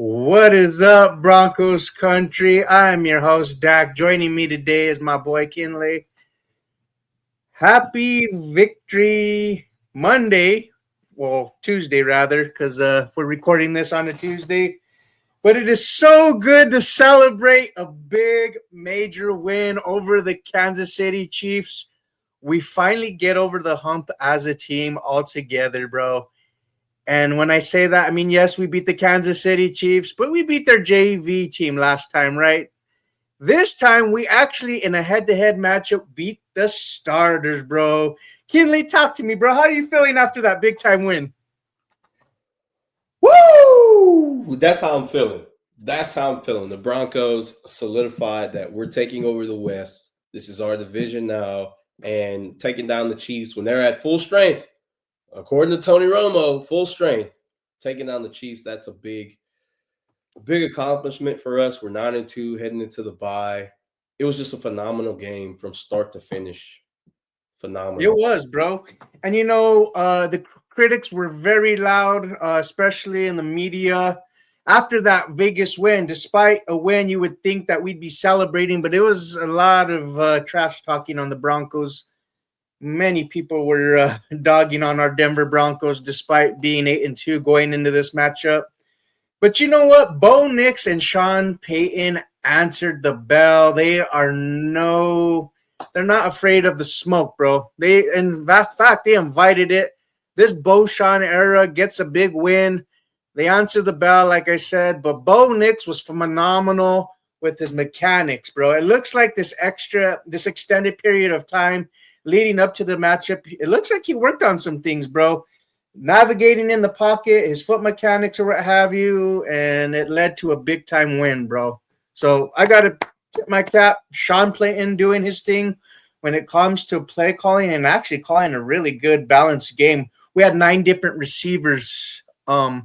What is up, Broncos country? I'm your host, Dak. Joining me today is my boy, Kinley. Happy Victory Monday. Well, Tuesday, rather, because we're recording this on a Tuesday. But it is so good to celebrate a big, major win over the Kansas City Chiefs. We finally get over the hump as a team all together, bro. And when I say that, I mean, yes, we beat the Kansas City Chiefs, but we beat their JV team last time, right? This time, we actually, in a head-to-head matchup, beat the starters, bro. Kinley, talk to me, bro. How are you feeling after that big-time win? Woo! That's how I'm feeling. That's how I'm feeling. The Broncos solidified that we're taking over the West. This is our division now, and taking down the Chiefs when they're at full strength, according to Tony Romo, full strength. Taking down the Chiefs, that's a big accomplishment for us. We're 9-2 heading into the bye. It was just a phenomenal game from start to finish. It Phenomenal. was, bro. And, the critics were very loud, especially in the media. After that Vegas win, despite a win, you would think that we'd be celebrating, but it was a lot of trash talking on the Broncos. Many people were dogging on our Denver Broncos despite being 8-2 going into this matchup. But you know what? Bo Nix and Sean Payton answered the bell. They're not afraid of the smoke, bro. In fact, they invited it. This Bo Sean era gets a big win. They answered the bell, like I said, but Bo Nix was phenomenal with his mechanics, bro. It looks like this extended period of time leading up to the matchup, it looks like he worked on some things, bro. Navigating in the pocket, his foot mechanics or what have you, and it led to a big time win, bro. So I got to tip my cap. Sean Payton doing his thing when it comes to play calling and actually calling a really good balanced game. We had 9 different receivers had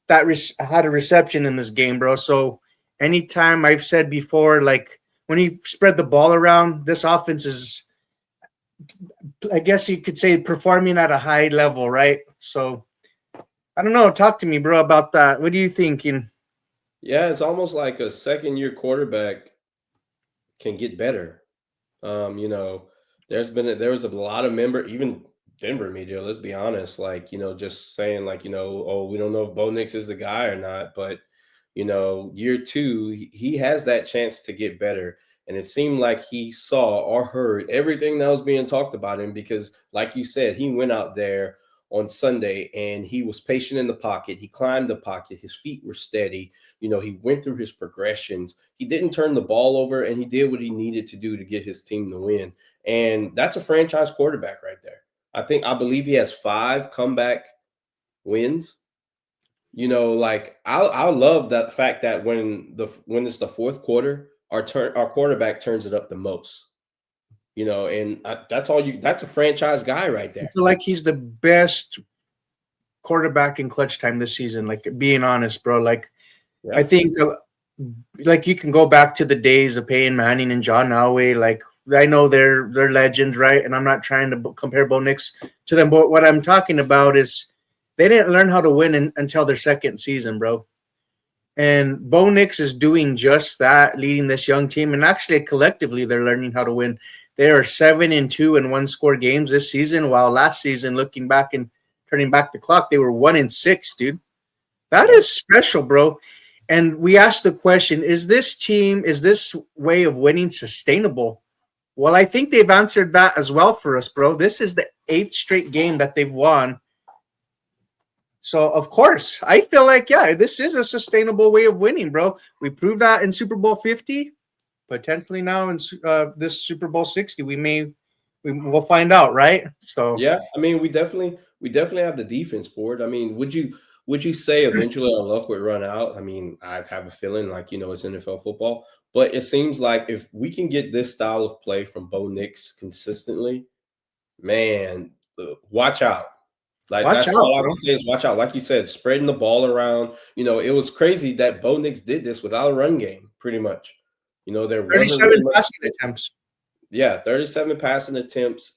a reception in this game, bro. So anytime I've said before, like when he spread the ball around, this offense is, I guess you could say, performing at a high level, right? So I don't know. Talk to me, bro, about that. What are you thinking? Yeah, it's almost like a second-year quarterback can get better. You know, there was a lot of even Denver media, let's be honest, like, just saying like, oh, we don't know if Bo Nix is the guy or not, but year two, he has that chance to get better. And it seemed like he saw or heard everything that was being talked about him because, like you said, he went out there on Sunday and he was patient in the pocket. He climbed the pocket. His feet were steady. He went through his progressions. He didn't turn the ball over, and he did what he needed to do to get his team to win. And that's a franchise quarterback right there. I believe he has 5 comeback wins. Like I love that fact that when it's the fourth quarter, our quarterback turns it up the most. And that's a franchise guy right I there. feel like he's the best quarterback in clutch time this season. Like, being honest, bro. Like, Yeah. I think, like, you can go back to the days of Peyton Manning and John Elway. Like, I know they're legends, right? And I'm not trying to compare Bo Nix to them, but what I'm talking about is they didn't learn how to win until their second season, bro. And Bo Nix is doing just that, leading this young team. And actually, collectively, they're learning how to win. They are 7-2 in one-score games this season, while last season, looking back and turning back the clock, they were 1-6, dude. That Yeah. is special, bro. And we asked the question, is this way of winning sustainable? Well, I think they've answered that as well for us, bro. This is the 8th straight game that they've won. So, of course, I feel like, yeah, this is a sustainable way of winning, bro. We proved that in Super Bowl 50, potentially now in this Super Bowl 60. We'll find out, right? So, Yeah, I mean, we definitely have the defense for it. I mean, would you say eventually our luck would run out? I mean, I have a feeling like, it's NFL football, but it seems like if we can get this style of play from Bo Nix consistently, man, watch out. Like watch that's out, all I bro. can say is watch out. Like you said, spreading the ball around. It was crazy that Bo Nix did this without a run game, pretty much. There wasn't 37 really much. passing attempts. Yeah, 37 passing attempts,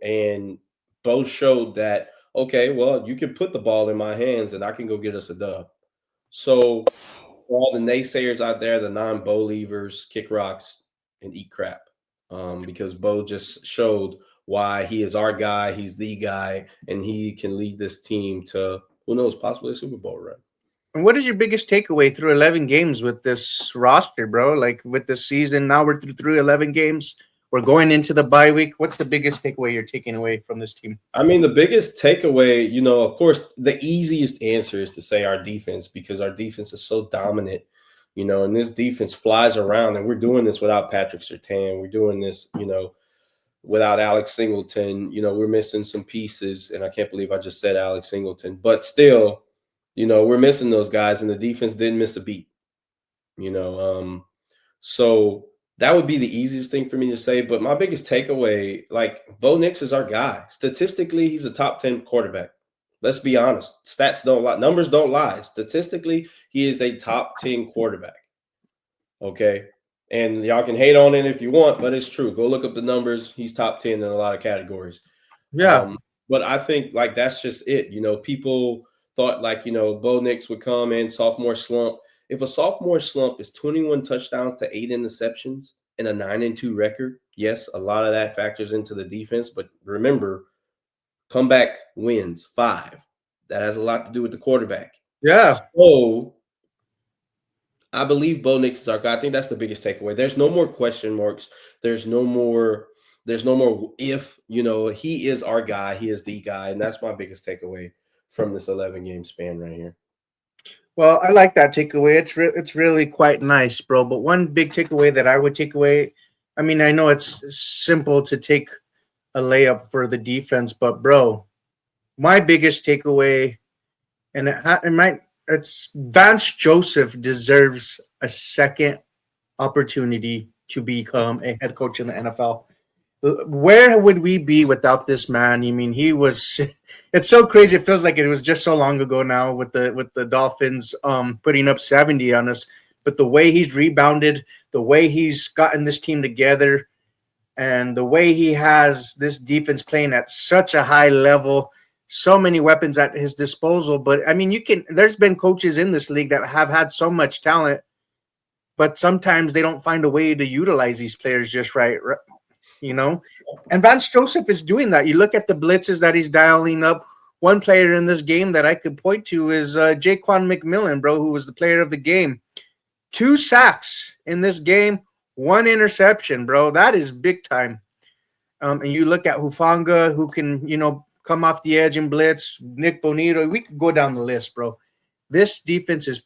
and both showed that, okay, well, you can put the ball in my hands and I can go get us a dub. So for all the naysayers out there, the non-Bo leavers, kick rocks and eat crap. Because Bo just showed why he is our guy, he's the guy, and he can lead this team to, who knows, possibly a Super Bowl run. And what is your biggest takeaway through 11 games with this roster, bro? Like with this season, now we're through 11 games. We're going into the bye week. What's the biggest takeaway you're taking away from this team? I mean, the biggest takeaway, of course, the easiest answer is to say our defense, because our defense is so dominant, and this defense flies around, and we're doing this without Patrick Surtain. We're doing this, without Alex Singleton. We're missing some pieces, and I can't believe I just said Alex Singleton, but still, we're missing those guys, and the defense didn't miss a beat, so that would be the easiest thing for me to say. But my biggest takeaway, like, Bo Nix is our guy. Statistically, he's a top 10 quarterback. Let's be honest. Stats don't lie. Numbers don't lie. Statistically, he is a top 10 quarterback. Okay. And y'all can hate on it if you want, but it's true. Go look up the numbers. He's top 10 in a lot of categories. Yeah. But I think, like, that's just it. People thought, like, Bo Nix would come in, sophomore slump. If a sophomore slump is 21 touchdowns to 8 interceptions and a 9-2 record, yes, a lot of that factors into the defense. But remember, comeback wins 5. That has a lot to do with the quarterback. Yeah. So I believe Bo Nix is our guy. I think that's the biggest takeaway. There's no more question marks. There's no more if. He is our guy. He is the guy, and that's my biggest takeaway from this 11-game span right here. Well, I like that takeaway. It's really quite nice, bro. But one big takeaway that I would take away, I mean, I know it's simple to take a layup for the defense, but bro, my biggest takeaway, and it's Vance Joseph deserves a second opportunity to become a head coach in the NFL. Where would we be without this man? I mean, he was. It's so crazy. It feels like it was just so long ago now with the Dolphins putting up 70 on us. But the way he's rebounded, the way he's gotten this team together, and the way he has this defense playing at such a high level, so many weapons at his disposal. But I mean, there's been coaches in this league that have had so much talent, but sometimes they don't find a way to utilize these players just right. And Vance Joseph is doing that. You look at the blitzes that he's dialing up. One player in this game that I could point to is Jaquan McMillan, bro, who was the player of the game. 2 sacks in this game, 1 interception, bro. That is big time. And you look at Hufanga, who can, come off the edge and blitz. Nick Bonito. We could go down the list, bro. This defense is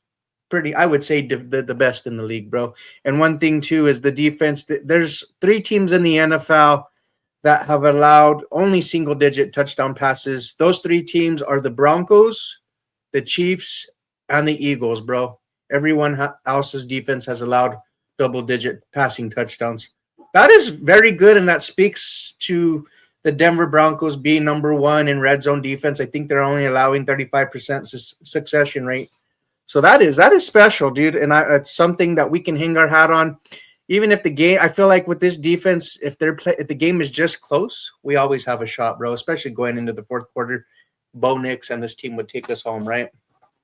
pretty, I would say, the best in the league, bro. And one thing too is the defense. There's 3 teams in the NFL that have allowed only single-digit touchdown passes. Those 3 teams are the Broncos, the Chiefs, and the Eagles, bro. Everyone else's defense has allowed double-digit passing touchdowns. That is very good, and that speaks to the Denver Broncos being number 1 in red zone defense. I think they're only allowing 35% succession rate. So that is special, dude, and it's something that we can hang our hat on. Even if the game, I feel like with this defense, if the game is just close, we always have a shot, bro. Especially going into the fourth quarter, Bo Nix and this team would take us home, right?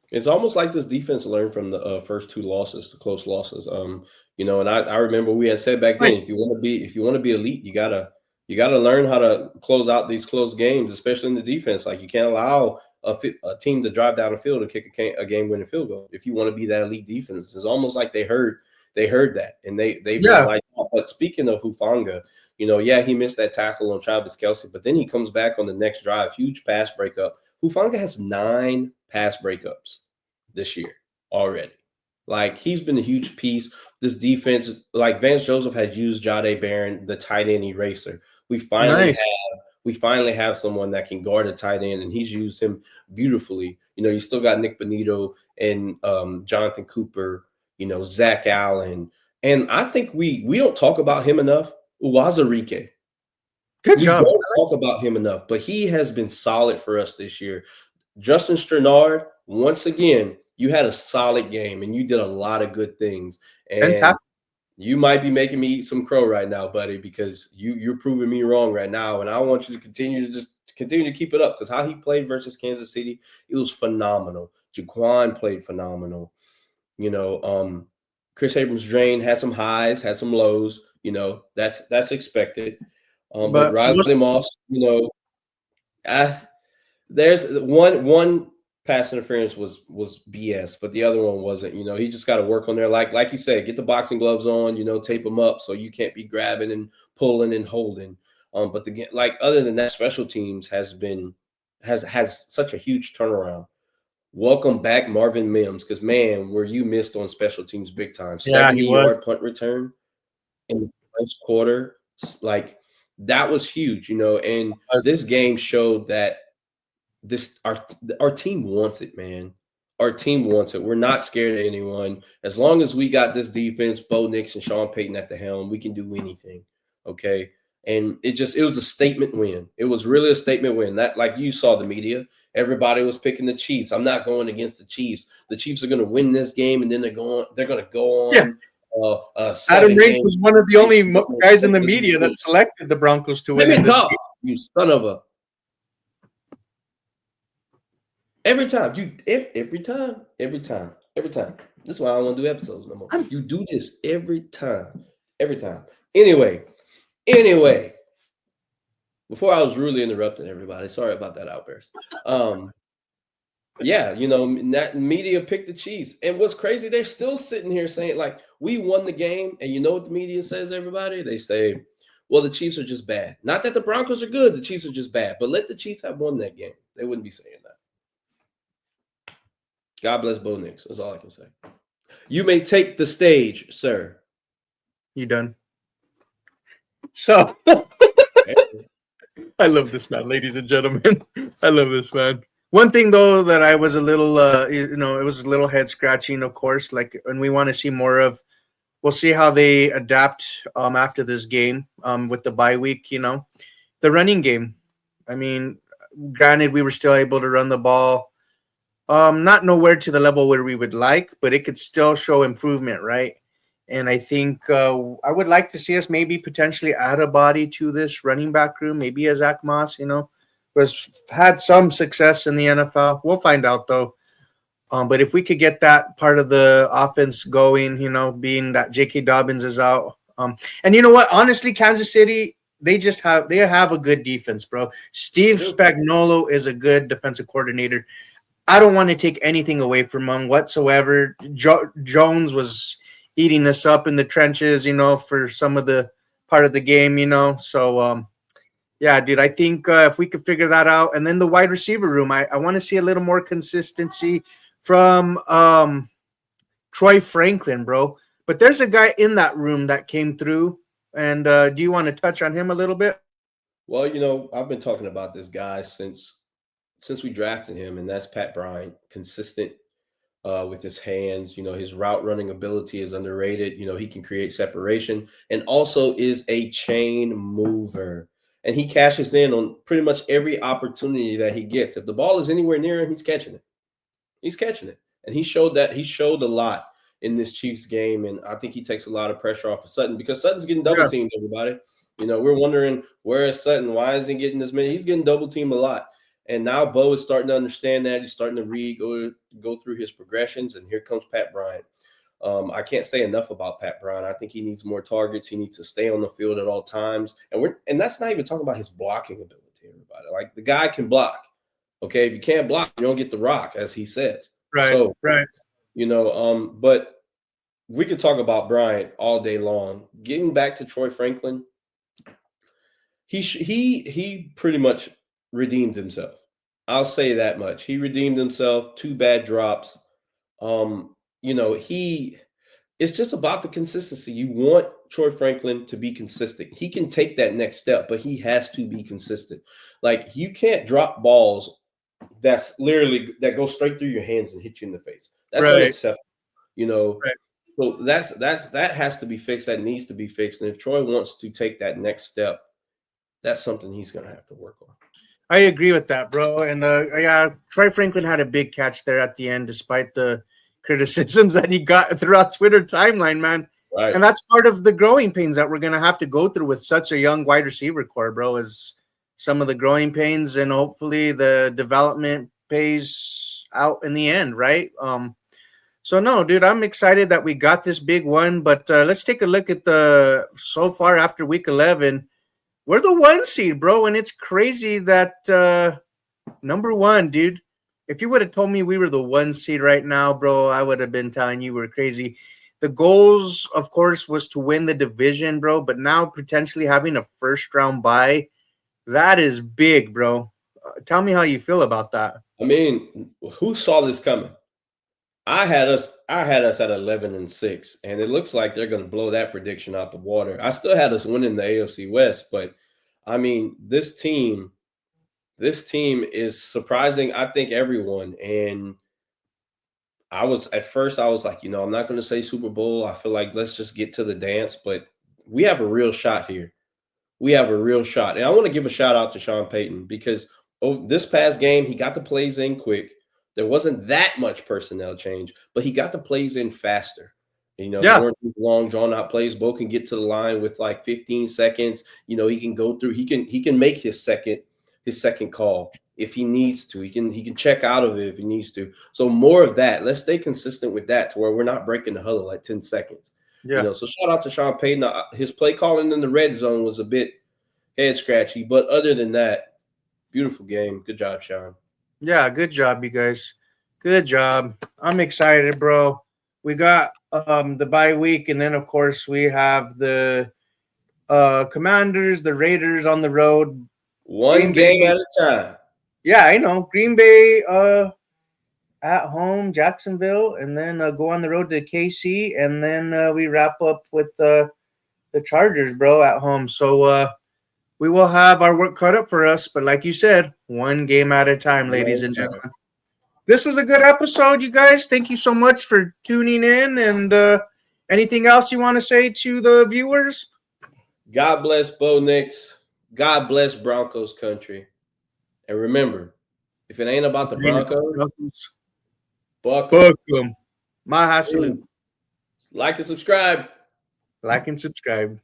It's almost like this defense learned from the first 2 losses, the close losses. And I remember we had said back then, if you want to be elite, you gotta learn how to close out these close games, especially in the defense. Like, you can't allow a team to drive down the field to kick a game-winning field goal if you want to be that elite defense. It's almost like they heard that, and they've been lights out. But speaking of Hufanga, he missed that tackle on Travis Kelce, but then he comes back on the next drive, huge pass breakup. Hufanga has 9 pass breakups this year already. Like, he's been a huge piece. This defense, like, Vance Joseph has used Jahdae Barron, the tight end eraser. We finally have someone that can guard a tight end, and he's used him beautifully. You still got Nick Bonito and Jonathan Cooper, Zach Allen. And I think we don't talk about him enough. Uwazurike. Good job. We don't talk about him enough, but he has been solid for us this year. Justin Sternard, once again, you had a solid game, and you did a lot of good things. And you might be making me eat some crow right now, buddy, because you're proving me wrong right now. And I want you to continue to keep it up, because how he played versus Kansas City, it was phenomenal. Jaquan played phenomenal. You know, Chris Abrams' drain had some highs, had some lows. You know, that's expected. But But Riley most, Moss, you know, uh, there's one pass interference was BS, but the other one wasn't. You know, he just got to work on there. Like you said, get the boxing gloves on. You know, tape them up so you can't be grabbing and pulling and holding. But like other than that, special teams has such a huge turnaround. Welcome back, Marvin Mims, because man, were you missed on special teams big time. yeah, he was. 70-yard punt return in the first quarter, like that was huge. You know, and this game showed that this our team wants it, man. Our team wants it. We're not scared of anyone. As long as we got this defense, Bo Nix and Sean Payton at the helm, we can do anything. Okay. And it was a statement win. It was really a statement win. That, like you saw the media, everybody was picking the Chiefs. I'm not going against the Chiefs. The Chiefs are going to win this game, and then they're going to go Yeah. on a Adam 7 Rank game. was one of the only guys in the media that selected the Broncos to Let win me in this talk, game. you son of a. Every time every time. This is why I don't want to do episodes no more. You do this every time. Anyway, before I was rudely interrupting everybody, sorry about that outburst. Yeah, you know, that media picked the Chiefs, and what's crazy, they're still sitting here saying like we won the game, and you know what the media says? Everybody, they say, well, the Chiefs are just bad. Not that the Broncos are good, the Chiefs are just bad. But let the Chiefs have won that game, they wouldn't be saying that. God bless Bo Nix. That's all I can say. You may take the stage, sir. You done? So I love this man, ladies and gentlemen. I love this man. One thing though that I was a little, it was a little head scratching. Of course, like, and we want to see more of. We'll see how they adapt after this game with the bye week. You know, the running game. I mean, granted, we were still able to run the ball. Not nowhere to the level where we would like, but it could still show improvement, right? And I think I would like to see us maybe potentially add a body to this running back room, maybe a Zach Moss, was had some success in the NFL. We'll find out though. But if we could get that part of the offense going, being that J.K. Dobbins is out, and you know what? Honestly, Kansas City, they have a good defense, bro. Steve Spagnuolo is a good defensive coordinator. I don't want to take anything away from him whatsoever. Jones was eating us up in the trenches, for some of the part of the game, So, yeah, dude, I think if we could figure that out, and then the wide receiver room, I want to see a little more consistency from Troy Franklin, bro. But there's a guy in that room that came through, and do you want to touch on him a little bit? Well, I've been talking about this guy since we drafted him, and that's Pat Bryant. Consistent with his hands. His route running ability is underrated. He can create separation and also is a chain mover. And he cashes in on pretty much every opportunity that he gets. If the ball is anywhere near him, he's catching it. And he showed that. He showed a lot in this Chiefs game. And I think he takes a lot of pressure off of Sutton because Sutton's getting double teamed, everybody. We're wondering, where is Sutton? Why is he getting this many? He's getting double teamed a lot. And now Bo is starting to understand that. He's starting to go through his progressions. And here comes Pat Bryant. I can't say enough about Pat Bryant. I think he needs more targets. He needs to stay on the field at all times. And that's not even talking about his blocking ability, everybody. Like, the guy can block. Okay, if you can't block, you don't get the rock, as he says. Right. So, right. But we could talk about Bryant all day long. Getting back to Troy Franklin, he pretty much redeemed himself. I'll say that much. He redeemed himself. 2 bad drops. It's just about the consistency. You want Troy Franklin to be consistent. He can take that next step, but he has to be consistent. Like, you can't drop balls that go straight through your hands and hit you in the face. That's unacceptable. Right. So that has to be fixed. That needs to be fixed. And if Troy wants to take that next step, that's something he's going to have to work on. I agree with that, bro. And yeah, Troy Franklin had a big catch there at the end, despite the criticisms that he got throughout Twitter timeline, man. Right. And that's part of the growing pains that we're going to have to go through with such a young wide receiver core, bro, is some of the growing pains, and hopefully the development pays out in the end, right? So no, dude, I'm excited that we got this big one. But let's take a look at the so far after week 11. We're the 1 seed, bro, and it's crazy that number one, dude. If you would have told me we were the 1 seed right now, bro, I would have been telling you we're crazy. The goals, of course, was to win the division, bro. But now potentially having a first round bye, that is big, bro. Tell me how you feel about that. I mean, who saw this coming? I had us at 11-6, and it looks like they're going to blow that prediction out the water. I still had us winning the AFC West, but I mean, this team is surprising, I think, everyone. And I was like, I'm not going to say Super Bowl. I feel like let's just get to the dance, but we have a real shot here. We have a real shot. And I want to give a shout out to Sean Payton because this past game, he got the plays in quick. There wasn't that much personnel change, but he got the plays in faster. They Yeah, weren't long, drawn out plays. Bo can get to the line with like 15 seconds. He can go through. He can make his second call if he needs to. He can check out of it if he needs to. So more of that. Let's stay consistent with that to where we're not breaking the huddle at 10 seconds. yeah. So shout out to Sean Payton. His play calling in the red zone was a bit head scratchy, but other than that, beautiful game. Good job, Sean. Yeah, good job, you guys. Good job. I'm excited, bro. We got the bye week, and then of course we have the Commanders, the Raiders on the road. One Green game Bay. at a time. Yeah, I know. Green Bay at home, Jacksonville, and then go on the road to KC, and then we wrap up with the Chargers, bro, at home. So we will have our work cut up for us, but like you said, one game at a time, ladies One and time. gentlemen. This was a good episode, you guys. Thank you so much for tuning in. And anything else you want to say to the viewers? God bless Bo Nix. God bless Broncos country. And remember, if it ain't about the Broncos, buck 'em. Welcome. Maha salute. Like and subscribe. Like and subscribe.